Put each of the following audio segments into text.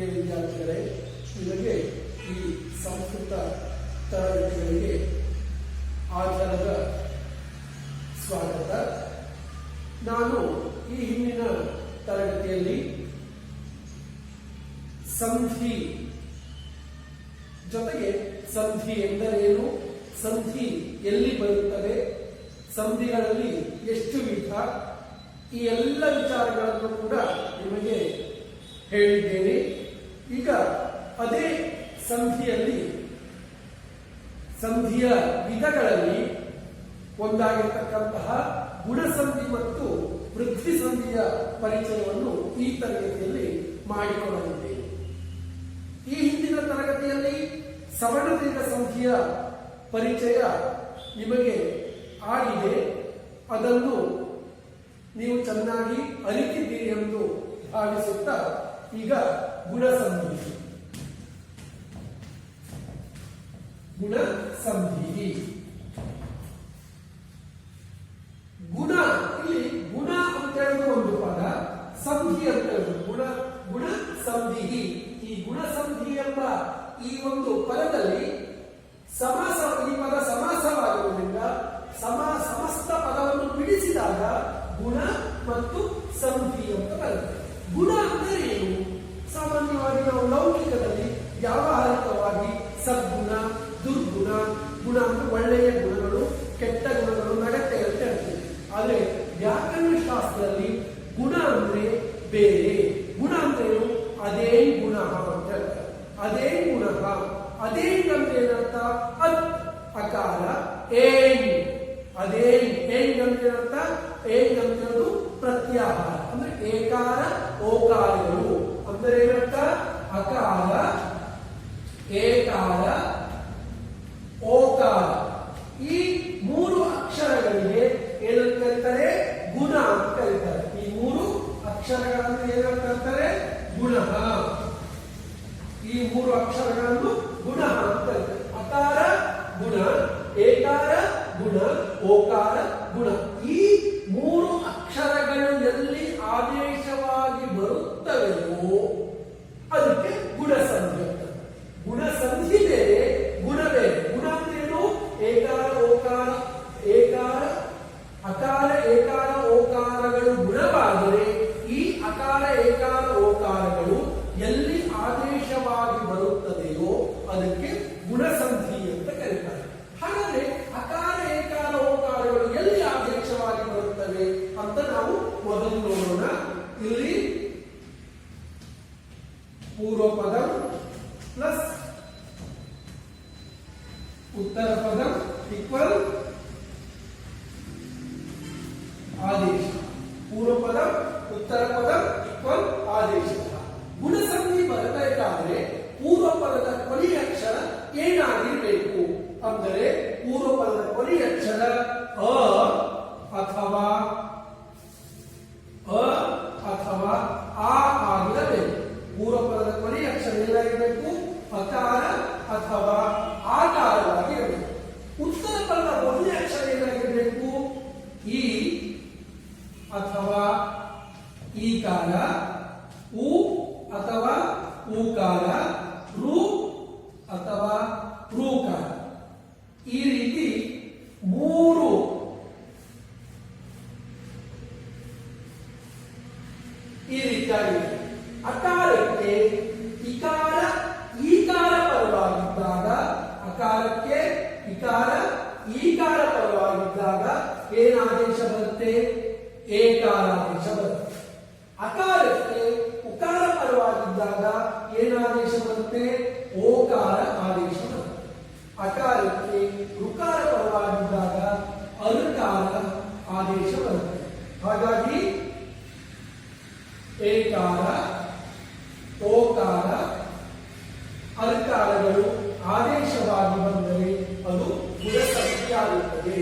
ಪ್ರಿಯ ವಿದ್ಯಾರ್ಥಿಗಳೇ, ನಿಮಗೆ ಈ ಸಂಸ್ಕೃತ ತರಗತಿಗಳಿಗೆ ಆಧಾರದ ಸ್ವಾಗತ. ನಾನು ಈ ಹಿಂದಿನ ತರಗತಿಯಲ್ಲಿ ಸಂಧಿ ಜೊತೆಗೆ ಸಂಧಿ ಎಂದರೇನು, ಸಂಧಿ ಎಲ್ಲಿ ಬರುತ್ತದೆ, ಸಂಧಿಗಳಲ್ಲಿ ಎಷ್ಟು ವಿಧ, ಈ ಎಲ್ಲ ವಿಚಾರಗಳನ್ನು ಕೂಡ ನಿಮಗೆ ಹೇಳಿದ್ದೇನೆ. ಈಗ ಅದೇ ಸಂಧಿಯಲ್ಲಿ ಸಂಧಿಯ ವಿಧಗಳಲ್ಲಿ ಒಂದಾಗಿರತಕ್ಕಂತಹ ಗುಣಸಂಧಿ ಮತ್ತು ವೃದ್ಧಿ ಸಂಧಿಯ ಪರಿಚಯವನ್ನು ಈ ತರಗತಿಯಲ್ಲಿ ಮಾಡಿಕೊಳ್ಳಲಿದ್ದೇನೆ. ಈ ಹಿಂದಿನ ತರಗತಿಯಲ್ಲಿ ಸವರ್ಣದೀರ್ಘ ಸಂಧಿಯ ಪರಿಚಯ ನಿಮಗೆ ಆಗಿದೆ. ಅದನ್ನು ನೀವು ಚೆನ್ನಾಗಿ ಅರಿತಿದ್ದೀರಿ ಎಂದು ಭಾವಿಸುತ್ತಾ ಈಗ ಗುಣಸಂಧಿ ಗುಣ, ಇಲ್ಲಿ ಗುಣ ಅಂತ ಹೇಳುವ ಒಂದು ಪದ, ಸಂಧಿ ಅಂತ ಹೇಳುವುದು ಗುಣ ಸಂಧಿ. ಈ ಗುಣ ಸಂಧಿ ಎಂಬ ಈ ಒಂದು ಪದದಲ್ಲಿ ಸಮಾಸ, ಈ ಪದ ಸಮಾಸವಾಗಿರುವುದರಿಂದ ಸಮಸ್ತ ಪದವನ್ನು ಬಿಡಿಸಿದಾಗ ಗುಣ ಮತ್ತು ಸಂಧಿ ಅಂತ ಬರುತ್ತೆ. ಗುಣ ಅಂದರೆ ಏನು? ಸಾಮಾನ್ಯವಾಗಿ ನಾವು ಲೌಕಿಕದಲ್ಲಿ ವ್ಯಾವಹಾರಿಕವಾಗಿ ಸದ್ಗುಣ, ದುರ್ಗುಣ, ಗುಣ ಅಂದ್ರೆ ಒಳ್ಳೆಯ ಗುಣಗಳು, ಕೆಟ್ಟ ಗುಣಗಳು, ನಡತೆ ಅಂತ ಹೇಳ್ತೀವಿ. ಆದರೆ ವ್ಯಾಕರಣ ಶಾಸ್ತ್ರದಲ್ಲಿ ಗುಣ ಅಂದ್ರೆ ಬೇರೆ. ಗುಣ ಅಂದ್ರೆ ಏನು? ಅದೇ ಗುಣ ಅಂತ ಹೇಳ್ತಾರೆ. ಅದೇ ಗುಣ, ಅದೇ ಅಂದ್ರೆ ಏನರ್ಥ? ಅತ್ ಅಕಾರ ಏನ್, ಅದೇ ಏನ್ ಅಂದ್ರೆ ಏನರ್ಥ? ಏನ್ ಅಂತ ಪ್ರತ್ಯಾಹಾರ ಅಂದ್ರೆ ಏಕಾರ ಓಕಾರಗಳು ಅಂದ್ರೆ ಏನರ್ಥ? ಅಕಾರ, ಏಕಾರ, ಓಕಾರ, ಈ ಮೂರು ಅಕ್ಷರಗಳಿಗೆ ಏನಂತ ಕರೀತಾರೆ? ಗುಣ ಅಂತ ಕರೀತಾರೆ. ಈ ಮೂರು ಅಕ್ಷರಗಳನ್ನು ಏನಂತ ಕರೀತಾರೆ? ಗುಣ. ಈ ಮೂರು ಅಕ್ಷರಗಳನ್ನು ಗುಣ ಅಂತ ಕರೀತಾರೆ. ಅಕಾರ ಗುಣ, ಏಕಾರ ಗುಣ, ಓಕಾರ ಗುಣ. ಈ ಮೂರು ಅಕ್ಷರಗಳು ಎಲ್ಲಿ ಆದೇಶವಾಗಿ ಬರುತ್ತವೆಯೋ ಅದಕ್ಕೆ ಗುಣಸಂಧಿ. ಗುಣಸಂಧಿ ಬೇರೆ, ಗುಣ ಬೇರೆ. ಗುಣ ಅಂದ್ರೇನು? ಏಕಾರ ಓಕಾರ, ಏಕಾರ ಅಕಾರ ಏಕಾರ ಓಕಾರಗಳು ಗುಣವಾದರೆ ಈ ಅಕಾರ ಏಕಾರ ಓಕಾರಗಳು ಎಲ್ಲಿ ಆದೇಶವಾಗಿ ಬರುತ್ತದೆಯೋ ಅದಕ್ಕೆ ಗುಣಸಂಧಿ ಅಂತ ಕರೀತಾರೆ. ಹಾಗಾದ್ರೆ ಅಕಾರ ಏಕಾರ ಓಕಾರಗಳು ಎಲ್ಲಿ ಆದೇಶವಾಗಿ ಬರುತ್ತವೆ ಅಂತ ನಾವು ಮೊದಲು ನೋಡೋಣ. ಇಲ್ಲಿ ಪೂರ್ವ ಪದ ಪ್ಲಸ್ ಉತ್ತರ ಪದ ಈಕ್ವಲ್ ಆದೇಶ. ಪೂರ್ವ ಪದ ಉತ್ತರ ಪದ ಈಕ್ವಲ್ ಆದೇಶ. ಗುಣಸಂಧಿ ಬರಬೇಕಾದ್ರೆ ಪೂರ್ವ ಪದದ ಕೊನೆಯ ಅಕ್ಷರ ಏನಾಗಿರಬೇಕು ಅಂದರೆ ಪೂರ್ವ ಪದದ ಕೊನೆಯ ಅಕ್ಷರ ಅ ಅಥವಾ ಆ ಆಗಿರಬೇಕು. ಪೂರ್ವ ಪದದ ಕೊನೆಯ ಅಕ್ಷರ ಏನಾಗಿರಬೇಕು? ಅಕಾರ ಅಥವಾ ಆಕಾರವಾಗಿರಬೇಕು. ಉತ್ತರ ಪದದ ಮೊದಲನೇ ಅಕ್ಷರ ಏನಾಗಿರಬೇಕು? ಈ ಅಥವಾ ಈಕಾರ, ಉ ಅಥವಾ ಊಕಾರ, ರು ಅಥವಾ ಋಕಾರ. ಈ ರೀತಿ ಮೂರು ಈ ರೀತಿಯಾಗಿದೆ. ಅಕಾರಕ್ಕೆ ಇಕಾರ ಈಕಾರ ಪರವಾಗಿದ್ದಾಗ, ಅಕಾರಕ್ಕೆ ಇಕಾರ ಈಕಾರ ಪರವಾಗಿದ್ದಾಗ ಏನಾದೇಶ ಬರುತ್ತೆ? ಏಕಾರ ಆದೇಶ ಬರುತ್ತೆ. ಅಕಾರಕ್ಕೆ ಉಕಾರ ಪರವಾಗಿದ್ದಾಗ ಏನಾದೇಶ ಬರುತ್ತೆ? ಓಕಾರ ಆದೇಶ ಬರುತ್ತೆ. ಅಕಾರಕ್ಕೆ ಋಕಾರ ಪರವಾಗಿದ್ದಾಗ ಅರುಕಾರ ಆದೇಶ ಬರುತ್ತೆ. ಹಾಗಾಗಿ ಏಕಾರ, ಓಕಾರ, ಅರ್ಕಾರಗಳು ಆದೇಶವಾಗಿ ಬಂದರೆ ಅದು ಗುಣಸಂಧಿಯಾಗುತ್ತದೆ.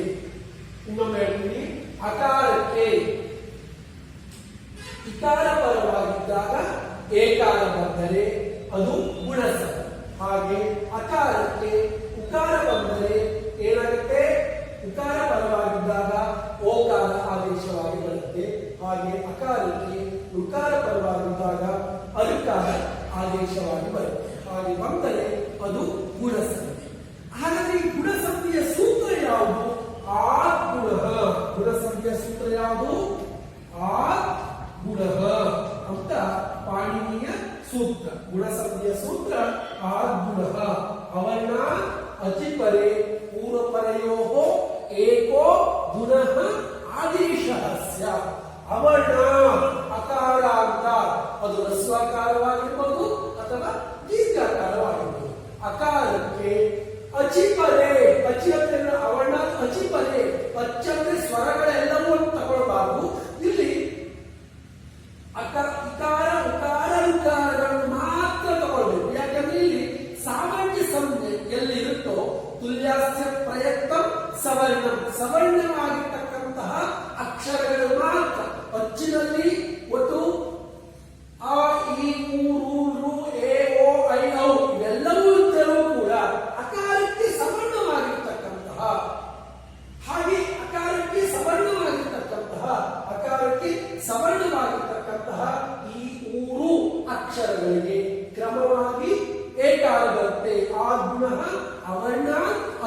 ಇನ್ನೊಮ್ಮೆ ಹೇಳ್ತೀನಿ, ಅಕಾರಕ್ಕೆ ಇಕಾರ ಪರವಾಗಿದ್ದಾಗ ಏಕಾರ ಬಂದರೆ ಅದು ಗುಣಸಂಧಿ. ಹಾಗೆ ಅಕಾರಕ್ಕೆ ಉಕಾರ ಬಂದರೆ ಏನಾಗುತ್ತೆ? ಉಕಾರ ಪರವಾಗಿದ್ದಾಗ ಓಕಾರ ಆದೇಶವಾಗಿ ಬರುತ್ತೆ. ಹಾಗೆ ಅಕಾರಕ್ಕೆ ಋಕಾರ ಪರವಾಗಿದ್ದಾಗ ಅರುಕಾರ ಆದೇಶವಾಗಿ ಬರುತ್ತೆ. ಹಾಗೆ ಬಂದರೆ ಅದು ಗುಣಸಂಧಿ. ಹಾಗಾದ್ರೆ ಈ ಗುಣಸಂಧಿಯ ಸೂತ್ರ ಯಾವುದು? ಆದ್ಗುಣಃ. ಗುಣಸಂಧಿಯ ಸೂತ್ರ ಯಾವುದು? ಆದ್ಗುಣಃ ಅಂತ ಪಾಣಿನಿಯ ಸೂತ್ರ. ಗುಣಸಂಧಿಯ ಸೂತ್ರ ಆದ್ಗುಣಃ. ಅವರ್ಣ ಅಚಿಪರೆ ಪೂರ್ವಪರಯೋಃ ಏಕೋ ಗುಣಃ ಆದೇಶಃ ಸ್ಯಾತ್. ಅವರ್ಣ ಅಕಾರ ಅಂತ ಅದು ಹ್ರಸ್ವಕಾರವಾಗಿರ್ಬೋದು ಅಥವಾ ದೀರ್ಘಕಾರವಾಗಿರ್ಬೋದು. ಅಕಾರಕ್ಕೆ ಅಚಿಪರೆ, ಅಚಿ ಅಂದ್ರೆ ಅವರ್ಣ, ಅಚಿಪರೆ ಅಚ್ಚ ಅಂದ್ರೆ ಸ್ವರಗಳೆಲ್ಲವೂ ತಗೊಳ್ಬಾರ್ದು. ಇಲ್ಲಿ ಇಕಾರ ಉಕಾರ ಋಕಾರಗಳನ್ನು ಮಾತ್ರ ತಗೊಳ್ಬೇಕು. ಯಾಕಂದ್ರೆ ಇಲ್ಲಿ ಸಾಮಾನ್ಯ ಸಂಜ್ಞೆ ಎಲ್ಲಿರುತ್ತೋ ತುಲ್ಯಾಸ್ಯ ಪ್ರಯತ್ನ ಸವರ್ಣ, ಸವರ್ಣವಾಗಿರ್ತಕ್ಕಂತಹ ಅಕ್ಷರಗಳು ಮಾತ್ರ. ಅಚ್ಚಿನಲ್ಲಿ ಒಟ್ಟು ಆ ಈ ರು ಎ ಓ ಐ ಔ ಇವೆಲ್ಲವೂ ಇದ್ದರೂ ಕೂಡ ಅಕಾರಕ್ಕೆ ಸವರ್ಣವಾಗಿರ್ತಕ್ಕಂತಹ, ಹಾಗೆ ಅಕಾರಕ್ಕೆ ಸವರ್ಣವಾಗಿರ್ತಕ್ಕಂತಹ ಈ ಮೂರು ಅಕ್ಷರಗಳಿಗೆ ಕ್ರಮವಾಗಿ ಏಕಾರ ಬರುತ್ತೆ. ಆದ್ಗುಣಃ ಅವರ್ಣ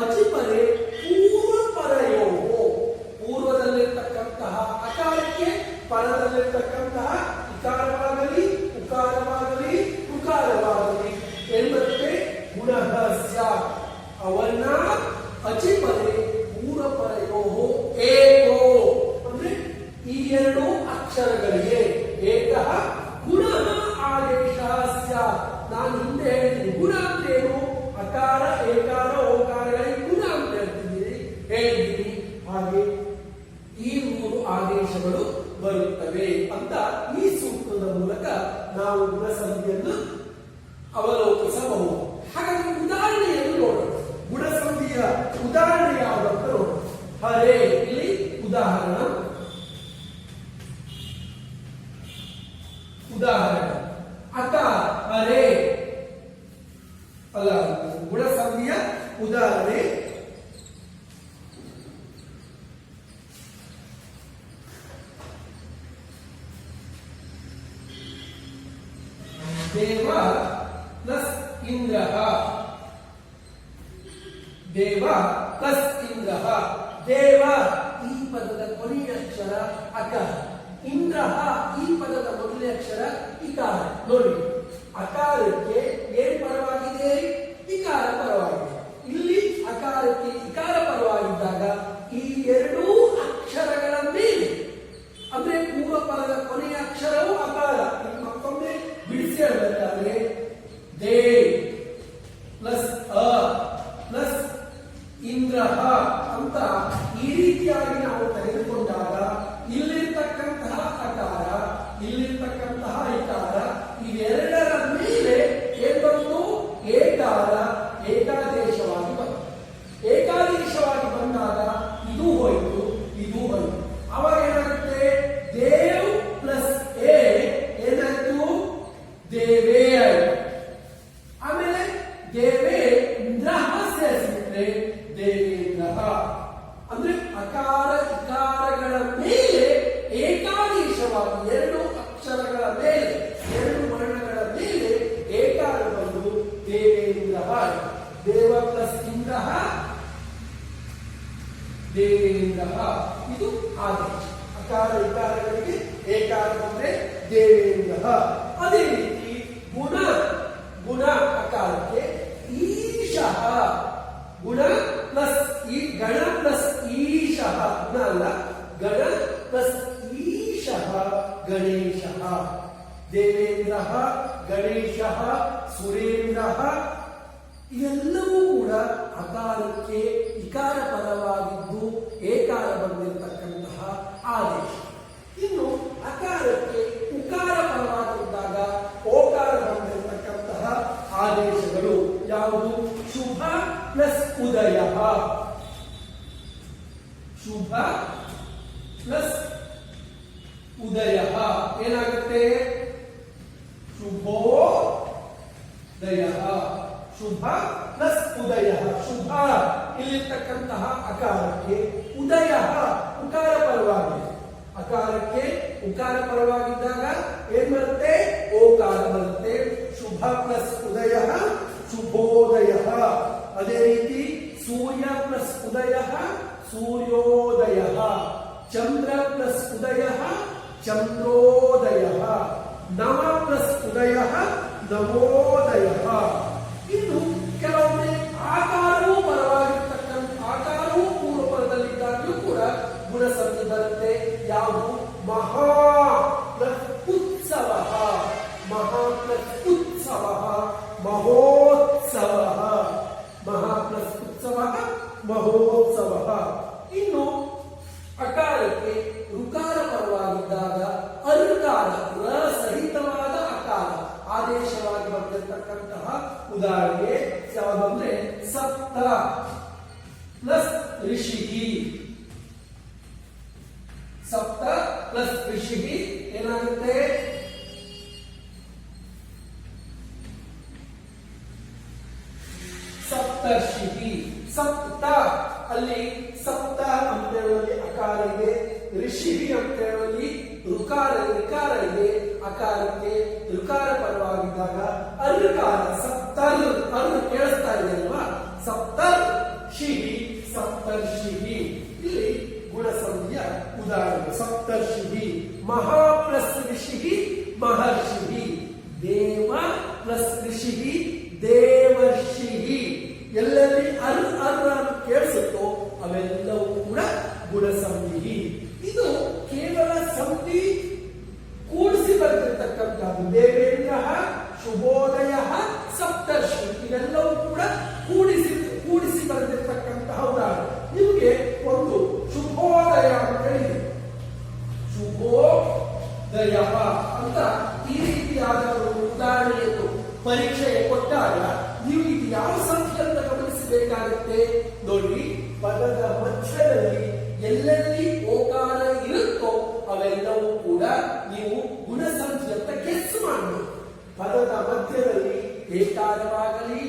ಅಚಿಪರೆ ಪೂರ್ವಪರಯೋ. ಪೂರ್ವದಲ್ಲಿರ್ತಕ್ಕಂತಹ ಅಕಾರಕ್ಕೆ ಪರದಲ್ಲಿರ್ತಕ್ಕಂತಹ ಇಕಾರವಾಗಲಿ ಉಕಾರವಾಗಲಿ ಉಕಾರವಾಗಲಿ ಎಂಬಂತೆ ಗುಣಃ ಸ್ಯಾತ್. ಅವರ್ಣ ಅಚಿಪರೆ ಪೂರ್ವಪರಯೋ ಏಕೋ ಅಂದ್ರೆ ಈ ಎರಡು ಅಕ್ಷರಗಳಿಗೆ ಏಕಃ ಗುಣಃ ಆದೇಶ ಸ್ಯಾತ್. ನಾನು ಹಿಂದೆ ಹೇಳಿದ್ದೀನಿ ಗುಣ ಅಂತೇನು, ಅಕಾರ ಏಕಾರ ಓಕಾರಗಳಿಗೆ ಗುಣ ಅಂತ ಹೇಳಿದ್ದೀನಿ. ಹಾಗೆ ಈ ಮೂರು ಆದೇಶಗಳು ಬರುತ್ತವೆ ಅಂತ ಈ ಸೂತ್ರದ ಮೂಲಕ ನಾವು ಗುಣಸಂಧಿಯನ್ನು ಅವಲೋಕಿಸಬಹುದು. ಹಾಗಾಗಿ ಉದಾಹರಣೆಯನ್ನು ನೋಡೋಣ. ಗುಣಸಂಧಿಯ ಉದಾಹರಣೆ ಯಾವುದಂತ ನೋಡೋಣ. ಹರೇ, ಇಲ್ಲಿ ಉದಾಹರಣೆ ಅಕಾರ ಹರೇ ಅಲ್ಲ, ಗುಣಸಂಧಿಯ ಉದಾಹರಣೆ ದೇವ ಪ್ಲಸ್ ಇಂದ್ರಃ. ದೇವ ಪ್ಲಸ್ ಇಂದ್ರಃ. ದೇವ ಈ ಪದದ ಕೊನೆಯ ಅಕ್ಷರ ಅಕಾರ, ಇಂದ್ರಃ ಈ ಪದದ ಮೊದಲನೇ ಅಕ್ಷರ ಇಕಾರ. ನೋಡಿ, ಅಕಾರಕ್ಕೆ ಏನ್ ಪರವಾಗಿದೆ? ಇಕಾರ ಪರವಾಗಿದೆ. ಇಲ್ಲಿ ಅಕಾರಕ್ಕೆ ಇಕಾರ ಪರವಾಗಿದ್ದಾಗ ಈ ಎರಡೂ ಅಕ್ಷರಗಳ ಮೇಲೆ ಅಂದ್ರೆ ಪೂರ್ವ ಪದದ ಕೊನೆಯ ಅಕ್ಷರವು ಅಕಾರ. ಮತ್ತೊಮ್ಮೆ ಬಿಡಿಸಿ ಹೇಳಬೇಕಾದ್ರೆ ದೇ ಪ್ಲಸ್ ಅ ಪ್ಲಸ್ ಇಂದ್ರಃ ಅಂತ ಈ ರೀತಿಯಾಗಿ ನಾವು ತೆಗೆದುಕೊಂಡಾಗ ಇಲ್ಲಿರ್ತಕ್ಕಂತಹ ಅಕಾರ, ಇಲ್ಲಿರ್ತಕ್ಕಂತಹ ಇಕಾರ, ಇವೆರಡರ ಮೇಲೆ ಏನ್ ಬಂತು? ಏಕಾರ ಏಕಾದೇಶವಾಗಿ ಬಂತು. ಏಕಾದೇಶವಾಗಿ ಬಂದಾಗ ಇದು ಹೋಯ್ತು, ಇದು ಹೋಯ್ತು. ಅವಾಗ ಏನಾಗುತ್ತೆ? ದೇವ್ ಪ್ಲಸ್ ಎ ಏನಾಯ್ತು? ದೇವೇ ಆಯ್ತು. ಆಮೇಲೆ ದೇವೇಂದ್ರ ಸೇರಿಸಿದ್ರೆ ದೇವೇಂದ್ರ. ಅಂದ್ರೆ ಅಕಾರ ಇಕಾರಗಳ ಮೇಲೆ ಏಕಾದೇಶವಾಗಿ ಎರಡು ಅಕ್ಷರಗಳ ಮೇಲೆ, ಎರಡು ವರ್ಣಗಳ ಮೇಲೆ ಏಕಾರ ಬಂದು ದೇವೇಂದ್ರ. ದೇವ ಪ್ಲಸ್ ಇಂದ್ರ ದೇವೇಂದ್ರ. ಇದು ಆದೇಶ. ಅಕಾರ ಇಕಾರಗಳಿಗೆ ಏಕಾರ ಬಂದ್ರೆ ದೇವೇಂದ್ರ. ಅದೇ ರೀತಿ ಗುಣ, ಗುಣ ಅಕಾರಕ್ಕೆ ಈಶಃ. ಗುಣ ಪ್ಲಸ್ ಈ ಗಣ ಪ್ಲಸ್ ಈಶಃ, ಗುಣ ಅಲ್ಲ, ಗಣ ಪ್ಲಸ್ ಈಶಃ ಗಣೇಶಃ. ದೇವೇಂದ್ರ, ಗಣೇಶಃ, ಸುರೇಂದ್ರ ಇವೆಲ್ಲವೂ ಕೂಡ ಅಕಾರಕ್ಕೆ ಇಕಾರ ಪದವಾಗಿದ್ದು ಏಕಾರ ಬಂದಿರತಕ್ಕಂತಹ ಆದೇಶ. ಇನ್ನು ಅಕಾರಕ್ಕೆ ಉಕಾರ ಪದವಾಗಿದ್ದಾಗ ಓಕಾರ ಬಂದಿರತಕ್ಕಂತಹ ಆದೇಶಗಳು ಯಾವುದು? ಶುಭ ಪ್ಲಸ್ ಉದಯ. ಶುಭ ಪ್ಲಸ್ ಉದಯ ಏನಾಗುತ್ತೆ? ಶುಭೋದಯ. ಶುಭ ಪ್ಲಸ್ ಉದಯ. ಶುಭ ಇಲ್ಲಿರ್ತಕ್ಕಂತಹ ಅಕಾರಕ್ಕೆ ಉದಯ ಉಕಾರ ಪರವಾಗಿದೆ. ಅಕಾರಕ್ಕೆ ಉಕಾರ ಪರವಾಗಿದ್ದಾಗ ಏನ್ ಬರುತ್ತೆ? ಓಕಾರ ಬರುತ್ತೆ. ಶುಭ ಪ್ಲಸ್ ಉದಯ ಶುಭೋದಯ. ಅದೇ ರೀತಿ ಸೂರ್ಯ ಪ್ಲಸ್ ಉದಯ ಸೂರ್ಯೋದಯ. ಚಂದ್ರ ಪ್ಲಸ್ ಉದಯ ಚಂದ್ರೋದಯ. ನವ ಪ್ಲಸ್ ಉದಯ ನವೋದಯ. ಇನ್ನು ಕೆಲವೊಮ್ಮೆ ಆಕಾರವೂ ಪರವಾಗಿರ್ತಕ್ಕಂಥ ಆಕಾರವೂ ಪೂರ್ವ ಪದದಲ್ಲಿದ್ದಾಗಲೂ ಕೂಡ ಗುಣಸಂಧಿ ಬರುತ್ತೆ. ಯಾವುದು? ಮಹಾ ಪ್ಲಸ್ ಉತ್ಸವ, ಮಹಾ ಪ್ಲಸ್ ಉತ್ಸವ ಮಹೋತ್ಸವ, ಮಹಾ ಪ್ಲಸ್ ಉತ್ಸವ ಮಹೋತ್ಸವ. ಇನ್ನು ಅಕಾರಕ್ಕೆ ಋಕಾರ ಪರವಾಗಿದ್ದಾಗ ಅರುಕಾರ ರಸಹಿತವಾದ ಅಕಾರ ಆದೇಶವಾಗಿ ಬಂದಿರತಕ್ಕಂತಹ ಉದಾಹರಣೆ ಯಾವುದಂದ್ರೆ ಸಪ್ತ ಪ್ಲಸ್ ಋಷಿ. ಸಪ್ತ ಪ್ಲಸ್ ಋಷಿ ಏನಾಗುತ್ತೆ? ಸಪ್ತರ್ಷಿ. ಸಪ್ತ ಅಲ್ಲಿ ಸಪ್ತ ಅಂತ ಹೇಳುವಲ್ಲಿ ಅಕಾರ ಇದೆ, ಋಷಿ ಅಂತ ಹೇಳುವಲ್ಲಿ ಋಕಾರ ಇದೆ. ಅಕಾರಕ್ಕೆ ಋಕಾರ ಪರವಾಗಿದ್ದಾಗ ಅರುಕಾರ ಸಪ್ತರ್ ಅರು ಕೇಳಿಸ್ತಾ ಇದೆ ಅಲ್ವಾ? ಸಪ್ತರ್ ಶಿಹಿ ಸಪ್ತರ್ಷಿ. ಇಲ್ಲಿ ಗುಣಸಂಧಿಯ ಉದಾಹರಣೆ ಸಪ್ತರ್ಷಿ. ಮಹಾ ಪ್ಲಸ್ ಋಷಿ ಮಹರ್ಷಿ. ದೇವ ಪ್ಲಸ್ ಋಷಿ ದೇವರ್ಷಿ. ಎಲ್ಲೆಲ್ಲಿ ಅರ್ ಕೇಳಿಸುತ್ತೋ ಅವೆಲ್ಲವೂ ಕೂಡ ಗುಣಸಂಧಿ. ಇದು ಕೇವಲ ಸಂಧಿ ಕೂಡಿಸಿ ಬರೆದಿರ್ತಕ್ಕಂಥದ್ದು. ದೇವೇಂದ್ರ ಶುಭೋದಯ ಸಪ್ತರ್ಷಿ ಇವೆಲ್ಲವೂ ಕೂಡ ಕೂಡಿಸಿ ಬರೆದಿರ್ತಕ್ಕಂತಹ ಉದಾಹರಣೆ. ನಿಮಗೆ ಒಂದು ಶುಭೋದಯ ಅಂತ ಹೇಳಿದೆ, ಶುಭೋದಯ ಅಂತ ಈ ರೀತಿಯಾದ ಒಂದು ಉದಾಹರಣೆಯನ್ನು ಪರೀಕ್ಷೆಗೆ ಕೊಟ್ಟಾಗ ನೀವು ಇದು ಯಾವ ಸಂಖ್ಯೆ ಅಂತ ಗಮನಿಸಬೇಕಾಗುತ್ತೆ. ನೋಡಿ, ಪದದ ಮಧ್ಯದಲ್ಲಿ ಎಲ್ಲೆಲ್ಲಿ ಓಕಾರ ಇರುತ್ತೋ ಅವೆಲ್ಲವೂ ಕೂಡ ನೀವು ಗುಣಸಂಖ್ಯೆ ಅಂತ ಗೆಸ್ ಮಾಡಬೇಕು. ಪದದ ಮಧ್ಯದಲ್ಲಿ ಏಕಾರವಾಗಲಿ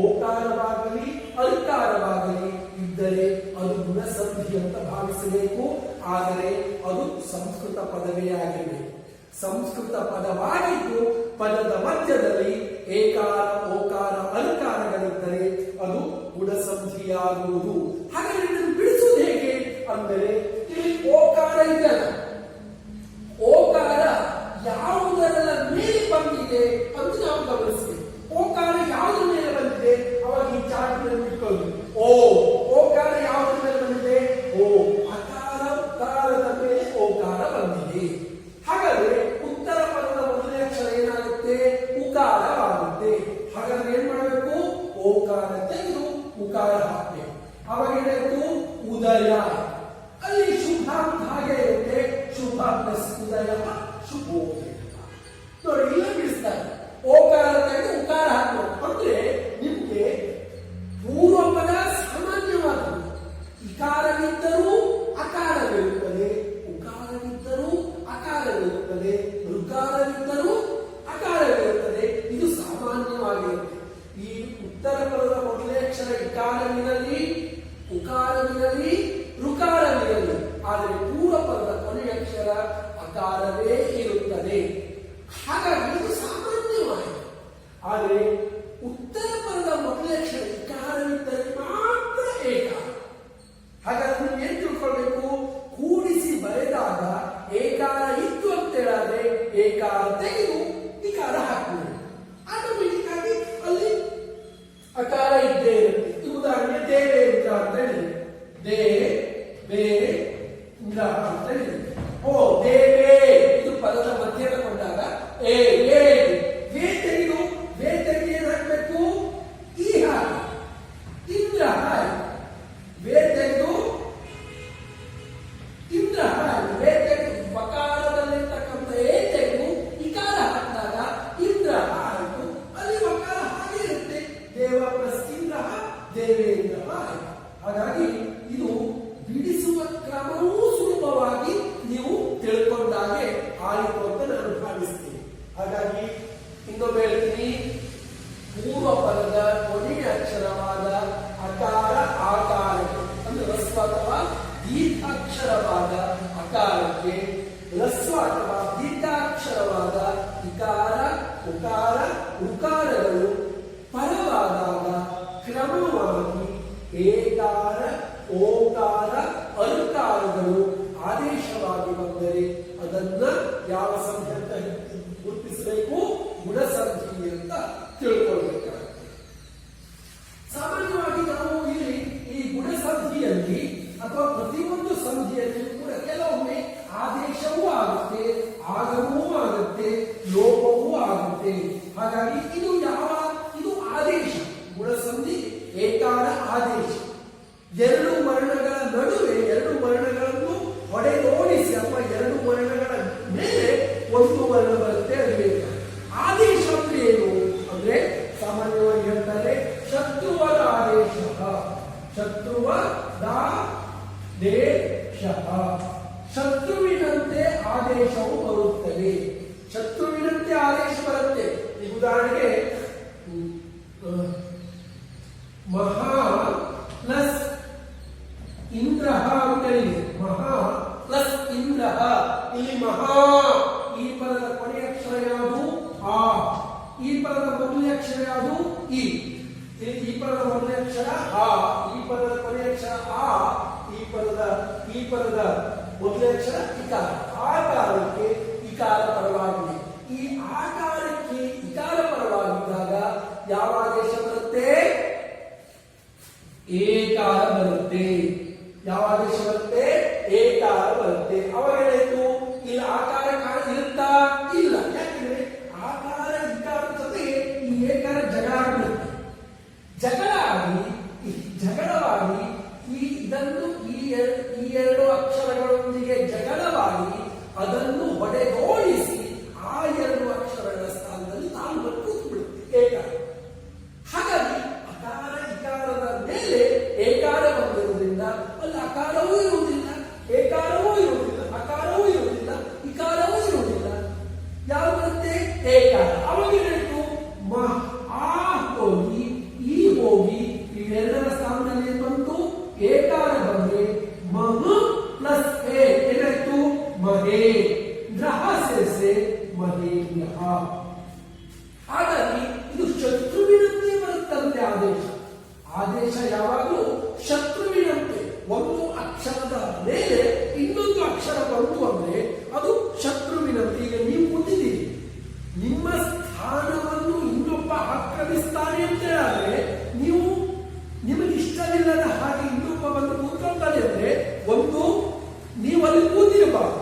ಓಕಾರವಾಗಲಿ ಅಲ್ಕಾರವಾಗಲಿ ಇದ್ದರೆ ಅದು ಗುಣಸಂಧಿ ಅಂತ ಭಾವಿಸಬೇಕು. ಆದರೆ ಅದು ಸಂಸ್ಕೃತ ಪದವೇ ಆಗಿರಬೇಕು. ಸಂಸ್ಕೃತ ಪದವಾಗಿದ್ದು ಪದದ ಮಧ್ಯದಲ್ಲಿ ಏಕಾರ ಓಕಾರ ಅಲ್ಕಾರಗಳಿದ್ದರೆ ಅದು ಗುಣಸಂಧಿಯಾಗುವುದು. ಹಾಗಾದ್ರೆ ಇದನ್ನು ಬಿಡಿಸುವುದು ಹೇಗೆ ಅಂದರೆ, ಇಲ್ಲಿ ಓಕಾರ ಇದೆ, ಓಕಾರ ಯಾವುದರ ಮೇಲೆ ಬಂದಿದೆ ಅಂತ ನಾವು ಗಮನಿಸಬೇಕು. ಓಕಾರ ಯಾವುದ್ರ ಮೇಲೆ ಬಂದಿದೆ ಅವಾಗ ಈ ಚಾರ್ಟ್ ಇಟ್ಕೊಳ್ಳಿ. ಓಕಾರ ಯಾವುದ್ರ ಮೇಲೆ ಬಂದಿದೆ? ಓ ಅಕಾರ ಉಕಾರದ ಮೇಲೆ ಓಕಾರ ಬಂದಿದೆ. ಹಾಗಾದ್ರೆ ಉತ್ತರ ಪದದ ಮೊದಲನೇ ಅಕ್ಷರ ಏನಾಗುತ್ತೆ? ಉಕಾರವಾಗುತ್ತೆ. ಹಾಗಾದ್ರೆ ಏನ್ ಮಾಡಬೇಕು? ಓಕಾರ ತೆಗೆದು ಉಕಾರ ಹಾಕಬೇಕು. ಅವಾಗ ಏನಾಯ್ತು? ಉದಯ. ಅಲ್ಲಿ ಶುಭ ಅಂತ ಹಾಗೆ ಇರುತ್ತೆ, ಶುಭ ಪ್ಲಸ್ ಉದಯ ಶುಭೋದಯ. ನೋಡಿ, ಇಲ್ಲ ಬಿಡಿಸ್ತಾರೆ. ಓಕಾರ ತೆಗೆದು ಉಕಾರ ಹಾಕಬೇಕು ಅಂದ್ರೆ ನಿಮ್ಗೆ ಪೂರ್ವ ಪದ ಸಾಮಾನ್ಯವಾದದ್ದು. ಇಕಾರವಿದ್ದರೂ ಅಕಾರವಿರುತ್ತದೆ, ಉಕಾರವಿದ್ದರೂ ಅಕಾರವಿರುತ್ತದೆ, ಋಕಾರವಿದ್ದರೂ ಅಕಾರವಿರುತ್ತದೆ. ಇದು ಸಾಮಾನ್ಯವಾಗಿರುತ್ತೆ. ಈ ಉತ್ತರ ಪದದ ಮೊದಲನೇ ಅಕ್ಷರ ಇಕಾರವಿರಲಿ ಉಕಾರವಿರಲಿ ಋಕಾರವಿರಲಿ, ಆದರೆ ಪೂರ್ವ ಪದದ ಕೊನೆಯ ಅಕ್ಷರ ಅಕಾರವೇ ಇರುತ್ತದೆ. ಹಾಗಾಗಿ ಇದು ಸಾಮಾನ್ಯವಾಗಿದೆ. ಆದರೆ ಉತ್ತರ ಪದದ ಮೊದಲನೇ ಅಕ್ಷರ ಇಕಾರವಿದ್ದರೆ ಮಾತ್ರ ಏಕಾರ. ಹಾಗಾದ್ರೆ ನೀವು ಏನ್ ತಿಳ್ಕೊಳ್ಬೇಕು? ಕೂಡಿಸಿ ಬರೆದಾಗ ಏಕಾರ ಇತ್ತು ಅಂತ ಹೇಳಿದ್ರೆ ಏಕಾರ ತೆಗೆದು ಇಕಾರ ಹಾಕಬೇಕು. ಆಟೋಮೆಟಿಕ್ ಆಗಿ ಅಲ್ಲಿ ಅಕಾರ ಇದ್ದೇ ಇರುತ್ತೆ. ಉದಾಹರಣೆ ದೇವೇಂದ್ರ ಅಂತ ಹೇಳಿದೆ, ದೇವೇಂದ್ರ ಅಂತ ಹೇಳಿದೆ. ಓ ದೇವೇ ಇದು ಪದದ ಮಧ್ಯ ತಗೊಂಡಾಗ ಏ ತೆಗೆದು ಏನ್ ಹಾಕ್ಬೇಕು? ಈ ಹಾಕಿ ಇಂದ್ರ ವೇ ತೆಗೆದು ಇಂದ್ರ ವೇ ತೆಗೆದು ವಕಾರದಲ್ಲಿರ್ತಕ್ಕಂಥ ಏ ತೆಗೆದು ಇಕಾರ ಹಾಕಿದಾಗ ಇಂದ್ರ ಆಯಿತು. ಅಲ್ಲಿ ವಕಾರ ಹಾಗೆ ಇರುತ್ತೆ, ದೇವ ಪ್ಲಸ್ ಇಂದ್ರ ದೇವೇಂದ್ರ. ಹಾಗಾಗಿ ಇದು ಬಿಡಿಸುವ ಕ್ರಮವೂ ಸುಲಭವಾಗಿ ನೀವು ತಿಳ್ಕೊಂಡಾಗೆ ಆಯಿತು ಅಂತ ನಾನು ಭಾವಿಸ್ತೀನಿ. ಹಾಗಾಗಿ ಇನ್ನೊಮ್ಮೆ ಹೇಳ್ತೀನಿ, ಪೂರ್ವ ಪದದ ಕೊನೆಯ ಅಕ್ಷರವಾದ ಅಕಾರ ಆಕಾರಕ್ಕೆ ಅಂದ್ರೆ ರಸ್ವ ಅಥವಾ ದೀರ್ಘಾಕ್ಷರವಾದ ಅಕಾರಕ್ಕೆ, ರಸ್ವ ಅಥವಾ ದೀರ್ಘಾಕ್ಷರವಾದ ಇಕಾರ ಉಕಾರ ಉಕಾರಗಳು ಪರವಾದಾಗ ಕ್ರಮವಾಗಿ ಏಕಾರ ಓಕಾರ ಅನುಕಾರಗಳು ಆದೇಶವಾಗಿ ಬಂದರೆ ಅದನ್ನ ಯಾವ ಸಂಧಿ ಅಂತ ಗುರುತಿಸಬೇಕು? ಗುಣಸಂಧಿ ಅಂತ ತಿಳ್ಕೊಳ್ಬೇಕಾಗುತ್ತೆ. ಸಾಮಾನ್ಯವಾಗಿ ನಾವು ಇಲ್ಲಿ ಈ ಗುಣಸಂಧಿಯಲ್ಲಿ ಅಥವಾ ಪ್ರತಿಯೊಂದು ಸಂಧಿಯಲ್ಲಿ ಕೂಡ ಕೆಲವೊಮ್ಮೆ ಆದೇಶವೂ ಆಗುತ್ತೆ, ಆಗಮವೂ ಆಗುತ್ತೆ, ಲೋಪವೂ ಆಗುತ್ತೆ. ಹಾಗಾಗಿ ಇದು ಆದೇಶ. ಗುಣಸಂಧಿ ಏಕಾರ ಆದೇಶ. ಎರಡು ವರ್ಣಗಳ ನಡುವೆ ಎರಡು ವರ್ಣಗಳನ್ನು ಹೊಡೆದೋಡಿಸಿ ಅಥವಾ ಎರಡು ವರ್ಣಗಳ ಮೇಲೆ ಒಂದು ವರ್ಣ ಬರುತ್ತೆ, ಅದು ಆದೇಶ ಅಂದ್ರೆ ಏನು ಅಂದ್ರೆ ಸಾಮಾನ್ಯವಾಗಿ ಹೇಳ್ತಾರೆ ಶತ್ರುವದ ಆದೇಶ. ಶತ್ರುವದ ದೇಶ. ಶತ್ರುವಿನಂತೆ ಆದೇಶವು ಬರುತ್ತದೆ. ಶತ್ರುವಿನಂತೆ ಆದೇಶ ಬರುತ್ತೆ. ಈ ಉದಾಹರಣೆಗೆ ಮಹಾ ಪ್ಲಸ್ ಇಂದ್ರ ಅಂತ ಇದೆ. ಮಹಾ ಪ್ಲಸ್ ಇಂದ್ರ. ಇಲ್ಲಿ ಮಹಾ ಈ ಪದದ ಕೊನೆಯ ಅಕ್ಷರ ಯಾವುದು? ಆ. ಈ ಪದದ ಮೊದಲನೇ ಅಕ್ಷರ ಯಾವುದು? ಈ. ಈ ಪದದ ಮೊದಲನೇ ಅಕ್ಷರ ಆ. ಈ ಪದದ ಕೊನೆಯ ಅಕ್ಷರ ಆ. ಈ ಪದದ ಮೊದಲನೇ ಅಕ್ಷರ ಇಕಾರ. ಆಕಾರಕ್ಕೆ ಇಕಾರ ಪರವಾಗಿದೆ. ಈ ಆಕಾರಕ್ಕೆ ಇಕಾರ ಪರವಾಗಿದ್ದಾಗ ಯಾವ ಆದೇಶ ಬರುತ್ತೆ? ಏಕಾರ ಬರುತ್ತೆ. ಯಾವ ಆದೇಶ ಬರುತ್ತೆ? ಏಕಾರ ಬರುತ್ತೆ. ಅವಾಗ ಏನಾಯ್ತು? ಇಲ್ಲಿ ಆಕಾರ ಇರುತ್ತಾ? ಇಲ್ಲ. ಯಾಕಂದ್ರೆ ಆಕಾರ ಇಕಾರ ಜೊತೆಗೆ ಈ ಏಕಾರ ಜಗಳ ಆಗುತ್ತೆ. ಜಗಳವಾಗಿ ಇದನ್ನು ಈ ಎರಡು ಅಕ್ಷರಗಳೊಂದಿಗೆ ಜಗಳವಾಗಿ ಅದನ್ನು ಹೊಡೆದೋಡಿಸಿ ಆ ಎರಡು ಅಕ್ಷರಗಳ ಸ್ಥಾನದಲ್ಲಿ ತಾನು ಬಂದು ಕೂತ್ಬಿಡುತ್ತೆ ಏಕಾರ. ಹಾಗಾಗಿ ಅಕಾರ ಇಕಾರದ ಮೇಲೆ ಏಕಾರ ಬಂದಿರುವುದರಿಂದ ಅಲ್ಲಿ ಅಕಾರವೂ ಇರುವುದಿಲ್ಲ, ಏಕಾರವೂ ಇರುವುದಿಲ್ಲ, ಅಕಾರವೂ ಇರುವುದಿಲ್ಲ, ಇಕಾರವೂ ಇರುವುದಿಲ್ಲ. ಯಾವ ಬರುತ್ತೆ? ಏಕಾರ. ಅವಾಗ ಏನಾಯ್ತು? ಆ ಹೋಗಿ ಈ ಹೋಗಿ ಇವೆರಡರ ಸ್ಥಾನದಲ್ಲಿ ಬಂತು ಏಕಾರ ಬಂದ್ರೆ ಮಹ ಪ್ಲಸ್ ಎ ಏನಾಯ್ತು? ಮಹೇ. ಗ್ರಹ ಸೇರಿಸಿ ಮಹೇಂದ್ರ. ಹಾಗಾಗಿ ಇದು ಶತ್ರುವಿನಂತೆ ಬರುತ್ತಂತೆ ಆದೇಶ. ಆದೇಶ ಯಾವಾಗಲೂ ಶತ್ರುವಿನಂತೆ. ಒಂದು ಅಕ್ಷರದ ಮೇಲೆ ಇನ್ನೊಂದು ಅಕ್ಷರ ಬಂತು ಅಂದ್ರೆ ಅದು ಶತ್ರುವಿನಂತೆ. ಈಗ ನೀವು ಕೂತಿದ್ದೀರಿ, ನಿಮ್ಮ ಸ್ಥಾನವನ್ನು ಇನ್ನೊಬ್ಬ ಆಕ್ರಮಿಸ್ತಾನೆ ಅಂತ ಹೇಳಿದ್ರೆ ನೀವು ನಿಮಗೆ ಇಷ್ಟವಿಲ್ಲದ ಹಾಗೆ ಇನ್ನೊಬ್ಬ ಬಂದು ಕೂತ್ಕೊಳ್ತಾನೆ ಅಂದ್ರೆ ಒಂದು ನೀವು ಅಲ್ಲಿ ಕೂತಿರಬಾರದು.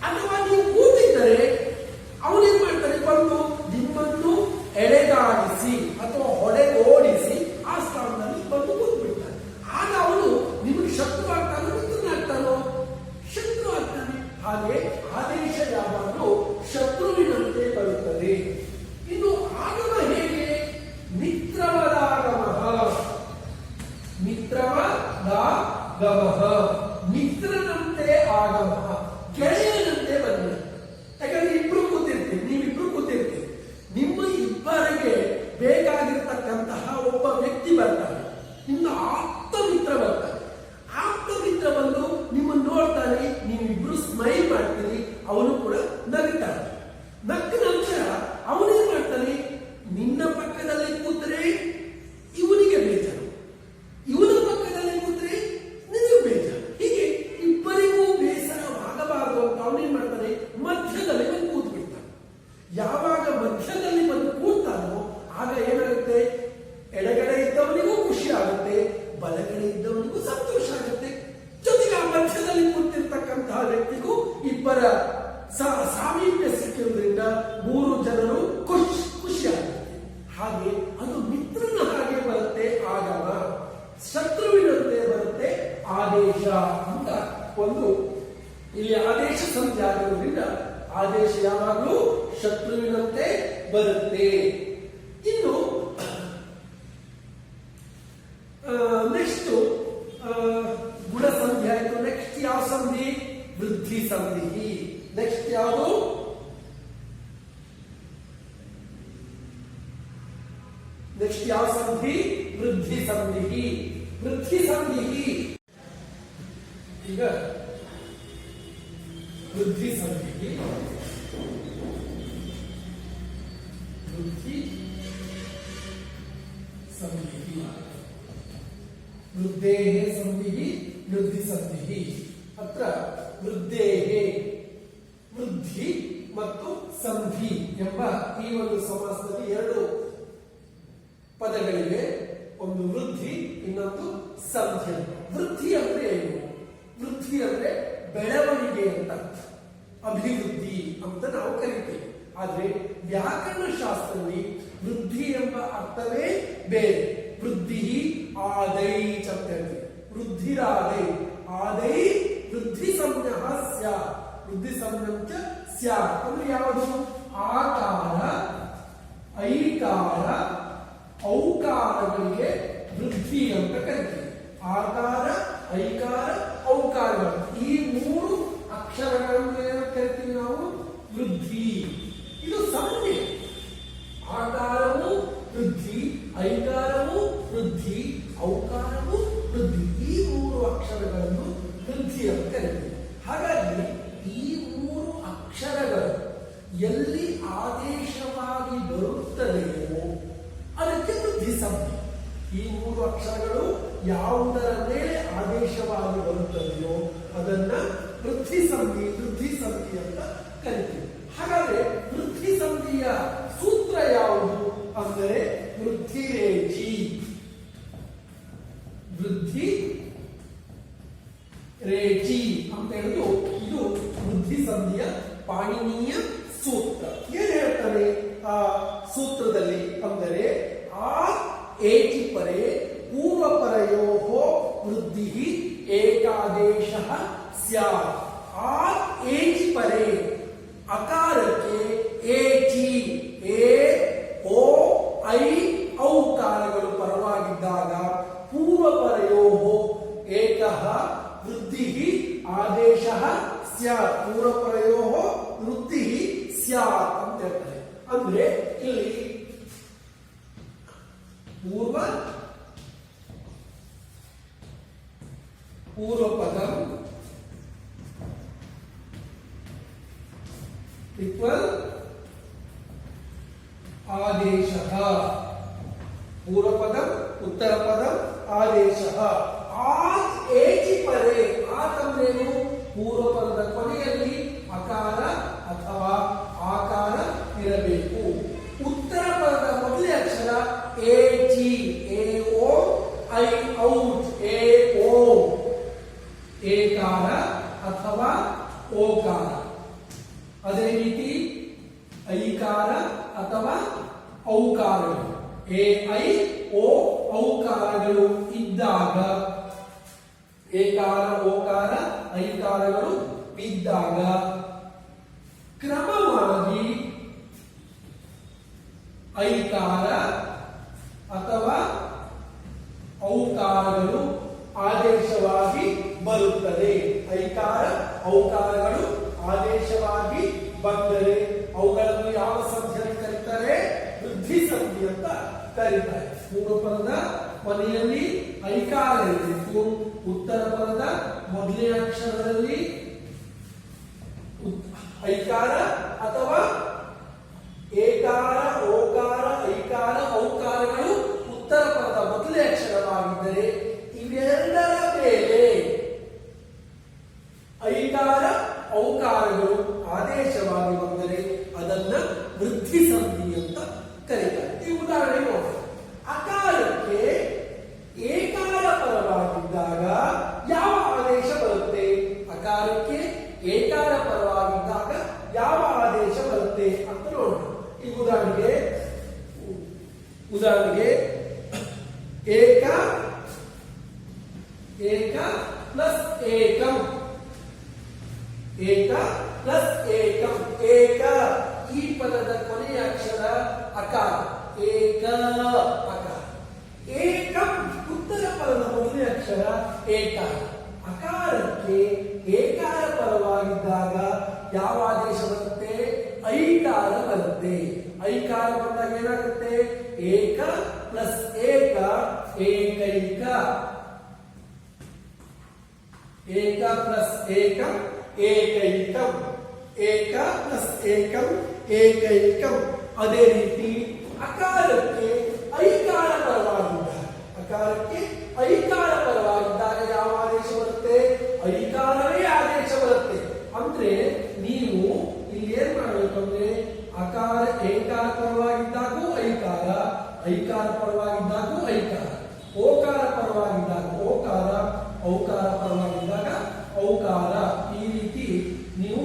ಅಥವಾ ನೀವು ಕೂತಿದ್ದರೆ ಅವನೇನ್ ಮಾಡ್ತಾರೆ? ಬಂದು ನಿಮ್ಮನ್ನು ಎಳೆದಾಡಿಸಿ ಅಥವಾ ಹೊಡೆದೋಡಿಸಿ ಆ ಸ್ಥಾನದಲ್ಲಿ ಬಂದು ಕೂತ್ಬಿಡ್ತಾನೆ. ಆಗ ಅವನು ನಿಮಗೆ ಶತ್ರು ಆಗ್ತಾನೋ ಮಿತ್ರನಾಗ್ತಾನೋ? ಶತ್ರು ಆಗ್ತಾನೆ. ಹಾಗೆ ಆದೇಶ ಯಾವಾಗಲೂ ಶತ್ರುವಿನಂತೆ ಬರುತ್ತದೆ. ಇನ್ನು ಆಗಮ ಹೇಗೆ? ಮಿತ್ರವದಾಗಮ. ಮಿತ್ರನಂತೆ ಆಗಮ, ಗೆಳೆಯನಂತೆ ಬಂದ. ಯಾಕಂದ್ರೆ ಇಬ್ರು ಕೂತಿರ್ತೀವಿ, ನೀವಿಬ್ರು ಕೂತಿರ್ತೀವಿ. ನಿಮ್ಮ ಇಬ್ಬರಿಗೆ ಬೇಕಾಗಿರ್ತಕ್ಕಂತಹ ಒಬ್ಬ ವ್ಯಕ್ತಿ ಬರ್ತಾನೆ, ನಿಮ್ಮ ಆಪ್ತ ಮಿತ್ರ ಬರ್ತಾನೆ. ಆಪ್ತ ಮಿತ್ರ ಬಂದು ನಿಮ್ಮನ್ನು ನೋಡ್ತಾನೆ, ನೀವಿಬ್ರು ಸ್ಮೈಲ್ ಮಾಡ್ತೀರಿ, ಅವನು ಕೂಡ ನಗ್ತಾನೆ. ನಕ್ಕ ನಂತರ ಅವನೇನ್ ಮಾಡ್ತಾನೆ? ನಿನ್ನ ಪಕ್ಕದಲ್ಲಿ ಕೂತ್ರೆ ಇವನಿಗೆ ಬೇಜಾರು, ಇವನ ಪಕ್ಕದಲ್ಲಿ ಕೂತ್ರೆ ನಿನಗೆ ಬೇಜಾರು. ಹೀಗೆ ಇಬ್ಬರಿಗೂ ಬೇಸರವಾಗಬಾರದು ಅಂತ ಅವನೇನ್ ಮಾಡ್ತಾನೆ? ಮಧ್ಯದಲ್ಲಿ ಬಂದು ಕೂತ್ ಬಿಡ್ತಾನೆ. ಯಾವಾಗ ಮಧ್ಯದಲ್ಲಿ ಬಂದು ಕೂತಾನೋ ಆಗ ಏನಾಗುತ್ತೆ? ಎಡಗಡೆ ಇದ್ದವನಿಗೂ ಖುಷಿ ಆಗುತ್ತೆ, ಬಲಗಡೆ ಇದ್ದವನಿಗೂ ಸಂತೋಷ ಆಗುತ್ತೆ. ಜೊತೆಗೆ ಆ ಮಧ್ಯದಲ್ಲಿ ಕೂತಿರ್ತಕ್ಕಂತಹ ವ್ಯಕ್ತಿಗೂ ಇಬ್ಬರ ಸಾಮೀಪ್ಯ ಸಿಕ್ಕಿರೋದ್ರಿಂದ ಮೂರು ಜನರು ಖುಷಿಯಾಗುತ್ತೆ. ಹಾಗೆ ಅದು ಮಿತ್ರನ ಹಾಗೆ ಬರುತ್ತೆ ಆಗಮ, ಶತ್ರುವಿನಂತೆ ಬರುತ್ತೆ ಆದೇಶ ಅಂತ ಒಂದು ಇಲ್ಲಿ ಆದೇಶ ಸಂಧಿ ಆಗಿರೋದ್ರಿಂದ ಆದೇಶ ಯಾವಾಗಲೂ ಶತ್ರುವಿನಂತೆ ಬರುತ್ತೆ. ಇನ್ನು ನೆಕ್ಸ್ಟ್ ಗುಣಸಂಧಿ ಆಯಿತು. ನೆಕ್ಸ್ಟ್ ಯಾವ ಸಂಧಿ? ವೃದ್ಧಿ ಸಂಧಿ. ನೆಕ್ಸ್ಟ್ ಯಾವುದು? ನೆಕ್ಸ್ಟ್ ಯಾವ ಸಂಧಿ? ವೃದ್ಧಿ ಸಂಧಿ. ವೃದ್ಧಿ ಸಂಧಿ. ಈಗ ವೃದ್ಧಿ ಸಂಧಿ ವೃದ್ಧಿ ಸಂಧಿಃ ವೃದ್ಧೇಃ ಸಂಧಿಃ ವೃದ್ಧಿ ಸಂಧಿಃ ಅತ್ರ ವೃದ್ಧೇಃ ವೃದ್ಧಿ ಮತ್ತು ಸಂಧಿ ಎಂಬ ಈ ಒಂದು ಸಮಾಸದಲ್ಲಿ ಎರಡು ಪದಗಳಿವೆ. ಒಂದು ವೃದ್ಧಿ, ಇನ್ನೊಂದು ಸಂಧಿ. ವೃದ್ಧಿ ಅಂದ್ರೆ ಏನು? ವೃದ್ಧಿ ಅಂದ್ರೆ ಬೆಳವಣಿಗೆ ಅಂತ, ಅಭಿವೃದ್ಧಿ ಅಂತ ನಾವು ಕರಿತೀವಿ. ಆದ್ರೆ ವ್ಯಾಕರಣ ಶಾಸ್ತ್ರದಲ್ಲಿ ವೃದ್ಧಿ ಎಂಬ ಅರ್ಥವೇ ಬೇರೆ. ವೃದ್ಧಿ ಆದೈ ಅಂತ ಹೇಳ್ತೀವಿ. ವೃದ್ಧಿರಾದೈ ಆದೈ ವೃದ್ಧಿ ಸಂಜ್ಞಃ ಸ್ಯಾತ್. ವೃದ್ಧಿ ಸಂಜ್ಞಂಚ ಸ್ಯಾತ್ ಅಂದ್ರೆ ಯಾವುದು? ಆಕಾರ, ಐಕಾರ, ಔಕಾರಗಳಿಗೆ ವೃದ್ಧಿ ಅಂತ ಕರಿತೀವಿ. ಆಕಾರ, ಐಕಾರ, ಔಕಾರಗಳು ಈ ಮೂರು ಅಕ್ಷರಗಳನ್ನು ಏನಂತ ಕರಿತೀವಿ ನಾವು? ವೃದ್ಧಿ. ಇದು ಸಂಜ್ಞೆ. ಆಕಾರವು ವೃದ್ಧಿ, ಐಕಾರವು ವೃದ್ಧಿ, ಔಕಾರವು ವೃದ್ಧಿ. ಈ ಮೂರು ಅಕ್ಷರಗಳನ್ನು ವೃದ್ಧಿ ಅಂತ ಕರಿತೀವಿ. ಹಾಗಾಗಿ ಈ ಮೂರು ಅಕ್ಷರಗಳು ಎಲ್ಲಿ ಆದೇಶವಾಗಿ ಬರುತ್ತದೆಯೋ ಅದಕ್ಕೆ ವೃದ್ಧಿ ಸಂಧಿ. ಈ ಮೂರು ಅಕ್ಷರಗಳು ಯಾವುದರ ಮೇಲೆ ಆದೇಶವಾಗಿ ಬರುತ್ತದೆಯೋ ಅದನ್ನ ವೃದ್ಧಿ ಸಂಧಿ ಅಂತ ಕರಿತೀವಿ. ಹಾಗಾದ್ರೆ ವೃದ್ಧಿ ಸಂಧಿಯ ಸೂತ್ರ ಯಾವುದು ಅಂದರೆ ವೃದ್ಧಿರೇಚಿ. ವೃದ್ಧಿ ರೇಚಿ ಅಂತ ಹೇಳುದು ಇದು ವೃದ್ಧಿ ಸಂಧಿಯ ಪಾಣಿನೀಯ ಸೂತ್ರ. ಏನ್ ಹೇಳ್ತಾನೆ ಆ ಸೂತ್ರದಲ್ಲಿ ಅಂದರೆ ಆ ಏಚಿ ಪರೇ ಪೂರ್ವಪರಯೋಃ ವೃದ್ಧಿ ಏಕಾದೇಶಃ ಸ್ಯಾತ್. ಆ ಏಚಿ ಪರೇ ಅಕಾರಕ್ಕೆ ಏಚಿ, ಎ, ಓ, ಐ, ಔಕಾರಗಳು ಪರವಾಗಿದ್ದಾಗ ಪೂರ್ವಪರಯೋಃ ಏಕಃ ವೃದ್ಧಿ ಆದೇಶಃ ಸ್ಯಾತ್. ಪೂರ್ವಪರಯೋಃ ವೃದ್ಧಿ ಸ್ಯಾತ್ ಅಂತ ಹೇಳ್ತಾರೆ. ಅಂದ್ರೆ ಇಲ್ಲಿ ಪೂರ್ವಪದ ಈಕ್ವಲ್ ಆದೇಶಃ. ಪೂರ್ವಪದ ಉತ್ತರಪದ ಆದೇಶಃ. ಆ ಏಚಿ ಪರೇ ಆತಂದ್ರೇನು? ಪೂರ್ವಪದದ ಕೊನೆಯಲ್ಲಿ ಅಕಾರ ಅಥವಾ ಆಕಾರ ಇರಬೇಕು. ಉತ್ತರ ಪದದ ಮೊದಲನೇ ಅಕ್ಷರ ಏಚಿ, ಎ ಓ, ಐ ಔಟ್, ಎ ಓ, ಏಕಾರ ಅಥವಾ ಓಕಾರ. ಅದೇ ರೀತಿ ಐಕಾರ ಅಥವಾ ಔಕಾರಗಳು, ಎ ಐ ಓ ಔಕಾರಗಳು ಇದ್ದಾಗ, ಏಕಾರ ಓಕಾರ ಐಕಾರಗಳು ಇದ್ದಾಗ ಕ್ರಮವಾಗಿ ಐಕಾರ ಅಥವಾ ಔಕಾರಗಳು ಆದೇಶವಾಗಿ ಬರುತ್ತದೆ. ಐಕಾರ ಔಕಾರಗಳು ಆದೇಶವಾಗಿ ಬಂದರೆ ಅವುಗಳನ್ನು ಯಾವ ಸಂಧಿಯಲ್ಲಿ ಕರೀತಾರೆ? ವೃದ್ಧಿ ಸಂಧಿ ಅಂತ ಕರೀತಾರೆ. ಪೂರ್ವಪದದ ಕೊನೆಯಲ್ಲಿ ಐಕಾರ ಇದೆ, ಉತ್ತರ ಪದದ ಮೊದಲನೇ ಅಕ್ಷರದಲ್ಲಿ ಐಕಾರ ಅಥವಾ ಏಕಾರ ಓಕಾರ ಐಕಾರ ಔಕಾರಗಳು ಉತ್ತರ ಪದದ ಮೊದಲನೇ ಅಕ್ಷರವಾಗಿದ್ದರೆ ಇವೆರಡರ ಮೇಲೆ ಐಕಾರ ಔಕಾರಗಳು ಆದೇಶವಾಗಿ ಬಂದರೆ ಅದನ್ನ ವೃದ್ಧಿ ಸಂಧಿ ಅಂತ ಕರೀತಾರೆ. ಈ ಉದಾಹರಣೆ ನೋಡಿ. ಅಕಾರಕ್ಕೆ ಏಕಾರ ಪರವಾಗಿದ್ದಾಗ ಯಾವ ಆದೇಶ ಬರುತ್ತೆ? ಅಕಾರಕ್ಕೆ ಏಕಾರ ಪರವಾಗಿದ್ದಾಗ ಯಾವ ಆದೇಶ ಬರುತ್ತೆ ಅಂತ ನೋಡೋಣ. ಈ ಉದಾಹರಣೆಗೆ ಏಕ ಪ್ಲಸ್ ಏಕಂ, ಏಕ ಪ್ಲಸ್ ಏಕಂ. ಏಕ ಈ ಪದದ ಕೊನೆಯ ಅಕ್ಷರ ಅಕಾರ, ಏಕ ಅಕಾರ. ಏಕಂ ಉತ್ತರ ಪದದ ಮೊದಲನೇ ಅಕ್ಷರ ಏಕಾರ. ಅಕಾರಕ್ಕೆ ಏಕಾರ ಪರವಾಗಿದ್ದಾಗ ಯಾವ ಆದೇಶ ಬರುತ್ತೆ? ಐಕಾರ ಬರುತ್ತೆ. ಐಕಾರ ಬಂದಾಗ ಏನಾಗುತ್ತೆ? ಏಕ ಪ್ಲಸ್ ಏಕ ಏಕೈಕ. ಏಕ ಪ್ಲಸ್ ಏಕಂ ಏಕೈಕಂ. ಏಕ ಪ್ಲಸ್ ಏಕಂ ಏಕೈಕಂ. ಅದೇ ರೀತಿ ಅಕಾರಕ್ಕೆ ಐಕಾರ ಪರವಾಗಿದ್ದಾಗ, ಅಕಾರಕ್ಕೆ ಐಕಾರ ಪರವಾಗಿದ್ದಾಗ ಯಾವ ಆದೇಶ ಬರುತ್ತೆ? ಐಕಾರವೇ ಆದೇಶ ಬರುತ್ತೆ. ಅಂದ್ರೆ ನೀವು ಇಲ್ಲಿ ಏನ್ ಮಾಡಬೇಕು ಅಂದ್ರೆ ಅಕಾರ ಏಕಾರ ಪರವಾಗಿದ್ದಾಗೂ ಐಕಾರ, ಐಕಾರ ಪರವಾಗಿದ್ದಾಗೂ ಐಕಾರ, ಓಕಾರ ಪರವಾಗಿದ್ದಾಗ ಓಕಾರ, ಔಕಾರ ಪರವಾಗಿದ್ದಾಗ ಔಕಾರ, ಈ ರೀತಿ ನೀವು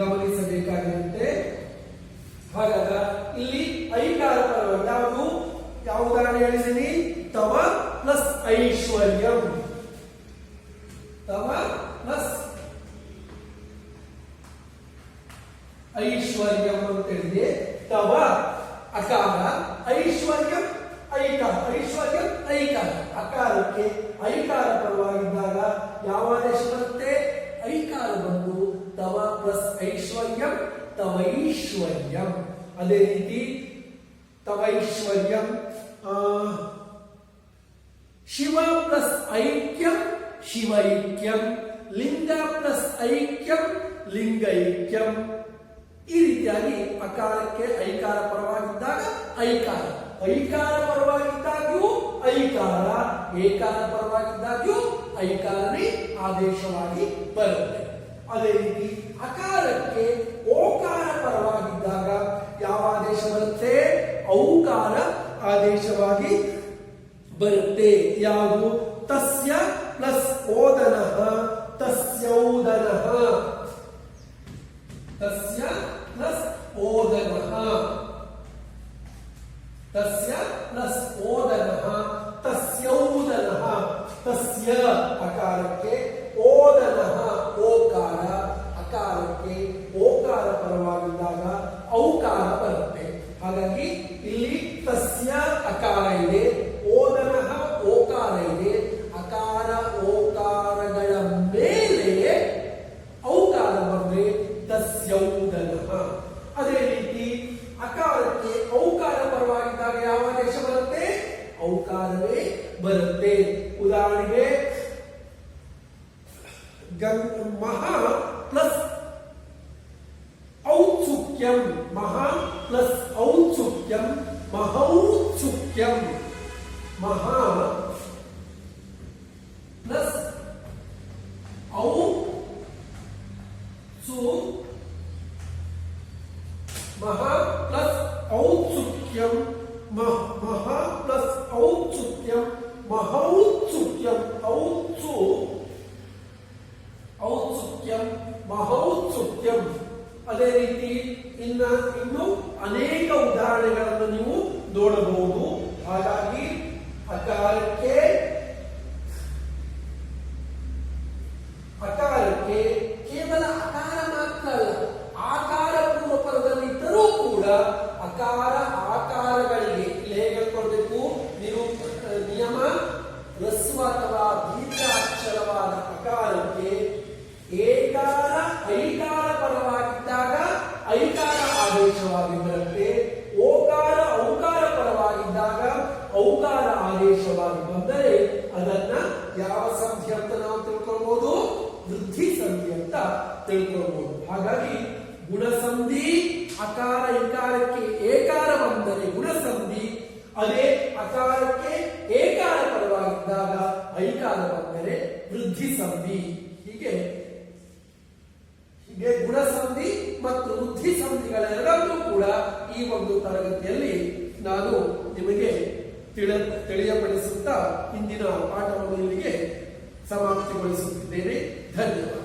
ಗಮನಿಸಬೇಕಾಗಿರುತ್ತೆ. ಹಾಗಾಗ ಇಲ್ಲಿ ಐಕಾರ ಪರವಾಗಿ ಯಾವುದು? ಯಾವ ಉದಾಹರಣೆ ಹೇಳಿದ್ದೀನಿ? ತವ ಪ್ಲಸ್ ಐಶ್ವರ್ಯಂ, ತವ ಪ್ಲಸ್ ಐಶ್ವರ್ಯಂ ಅಂತ ಹೇಳಿದೆ. ತವ ಅಕಾರ, ಐಶ್ವರ್ಯಂ ಐಕಾರ, ಐಶ್ವರ್ಯಂ ಐಕಾರ. ಅಕಾರಕ್ಕೆ ಐಕಾರ ಪರವಾಗಿದ್ದಾಗ ಯಾವ ಆದೇಶ ಬರುತ್ತೆ? ಐಕಾರ ಬಂದು ತವ ಪ್ಲಸ್ ಐಶ್ವರ್ಯಂ ತವೈಶ್ವರ್ಯಂ. ಅದೇ ರೀತಿ ತವೈಶ್ವರ್ಯಂ, ಶಿವ ಪ್ಲಸ್ ಐಕ್ಯಂ ಶಿವೈಕ್ಯಂ, ಲಿಂಗ ಪ್ಲಸ್ ಐಕ್ಯಂ ಲಿಂಗೈಕ್ಯಂ. ಈ ರೀತಿಯಾಗಿ ಅಕಾರಕ್ಕೆ ಐಕಾರ ಪರವಾಗಿದ್ದಾಗ ಐಕಾರ, ಐಕಾರ ಪರವಾಗಿದ್ದಾಗ್ಯೂ ಐಕಾರ, ಏಕಾರ ಪರವಾಗಿದ್ದಾಗ್ಯೂ ಐಕಾರನೇ ಆದೇಶವಾಗಿ ಬರುತ್ತೆ. ಅದೇ ರೀತಿ ಅಕಾರಕ್ಕೆ ಓಕಾರ ಪರವಾಗಿದ್ದಾಗ ಯಾವ ಆದೇಶ ಬರುತ್ತೆ? ಔಕಾರ ಆದೇಶವಾಗಿ ಬರುತ್ತೆ. ಯಾವುದು? ತಸ್ಯ ಪ್ಲಸ್ ಓದನಃ ತಸ್ಯೌದನಃ, ತಸ್ಯ ಪ್ಲಸ್ ಓದನಃ, ತಸ್ಯ ಪ್ಲಸ್ ಓದನಃ ತಸ್ಯೌದನಃ. ತಸ್ಯ ಅಕಾರಕ್ಕೆ, ಓದನಃ ಓಕಾರ, ಅಕಾರಕ್ಕೆ ಓಕಾರ ಪರವಾಗಿದ್ದಾಗ ಔಕಾರ ಬರುತ್ತೆ. ಹಾಗಾಗಿ ಇಲ್ಲಿ ತಸ್ಯ ಅಕಾರ ಇದೆ, ಓದನಃ ಓಕಾರ ಇದೆ. ಅಕಾರ ಓಕಾರಗಳ ಮೇಲೆ ಔಕಾರ ಬಂದ್ರೆ ತಸ್ಯೌದನಃ. ಅದೇ ರೀತಿ ಅಕಾರಕ್ಕೆ ಔಕಾರ ಪರವಾಗಿದ್ದಾಗ ಯಾವ ಆದೇಶ ಬರುತ್ತೆ? ಔಕಾರವೇ ಬರುತ್ತೆ. ಉದಾಹರಣೆಗೆ ಮಹಾ ಪ್ಲಸ್ ಔತ್ಸುಕ್ಯಂ, ಮಹಾ ಪ್ಲಸ್ ಔತ್ಸುಕ್ಯಂ ಮಹೌತ್ಸುಕ್ಯಂ, ಮಹಾ ಪ್ಲಸ್ ಔ ಸು, ಮಹಾ ಪ್ಲಸ್ ಔತ್ಸುಕ್ಯಂ, ಮಹಾ ಪ್ಲಸ್ ಔತ್ಸುಕ್ಯಂ ಮಹೌತ್ಸುಕ್ಯಂ, ಔತ್ಸು ಔತ್ಸುಕ್ಯಂ ಮಹೌತ್ಸುಕ್ಯಂ. ಅದೇ ರೀತಿ ಇನ್ನು ಅನೇಕ ಉದಾಹರಣೆಗಳನ್ನು ನೀವು ನೋಡಬಹುದು. ಹಾಗಾಗಿ ಅಕಾರಕ್ಕೆ ಕೇವಲ ಅಕಾರ ಮಾತ್ರ ಅಲ್ಲ, ಆಕಾರ ಪೂರ್ವ ಪದದಲ್ಲಿ ಇದ್ದರೂ ಕೂಡ ಅಕಾರ ಆಕಾರಗಳಿಗೆ ಹೇಗೆ ಕೊಡಬೇಕು? ನೀವು ನಿಯಮ ಹ್ರಸ್ವ ಅಥವಾ ದೀರ್ಘ ಅಕ್ಷರವಾದ ಅಕಾರಕ್ಕೆ ಏಕಾರ ಐಕಾರ ಪರವಾಗಿದ್ದಾಗ ಐಕಾರ ಆದೇಶವಾಗಿ ಬರುತ್ತೆ. ಓಕಾರ ಔಕಾರ ಪರವಾಗಿದ್ದಾಗ ಔಕಾರ ಆದೇಶವಾಗಿ ಬಂದರೆ ಅದನ್ನ ಯಾವ ಸಂಧಿ ಅಂತ ನಾವು ತಿಳ್ಕೊಳ್ಬಹುದು? ವೃದ್ಧಿ ಸಂಧಿ ಅಂತ ತಿಳ್ಕೊಳ್ಬಹುದು. ಹಾಗಾಗಿ ಗುಣಸಂಧಿ ಅಕಾರ ಇಕಾರಕ್ಕೆ ಏಕಾರ ಬಂದರೆ ಗುಣಸಂಧಿ, ಅದೇ ಅಕಾರಕ್ಕೆ ಏಕಾರ ಪರವಾಗಿದ್ದಾಗ ಐಕಾರ ಬಂದರೆ ವೃದ್ಧಿ ಸಂಧಿ. ಹೀಗೆ ಗುಣಸಂಧಿ ಮತ್ತು ವೃದ್ಧಿ ಸಂಧಿಗಳೆರಡನ್ನೂ ಕೂಡ ಈ ಒಂದು ತರಗತಿಯಲ್ಲಿ ನಾನು ನಿಮಗೆ ತಿಳಿಯಪಡಿಸುತ್ತಾ ಇಂದಿನ ಪಾಠವನ್ನು ಇಲ್ಲಿಗೆ ಸಮಾಪ್ತಿಗೊಳಿಸುತ್ತಿದ್ದೇನೆ. ಧನ್ಯವಾದ.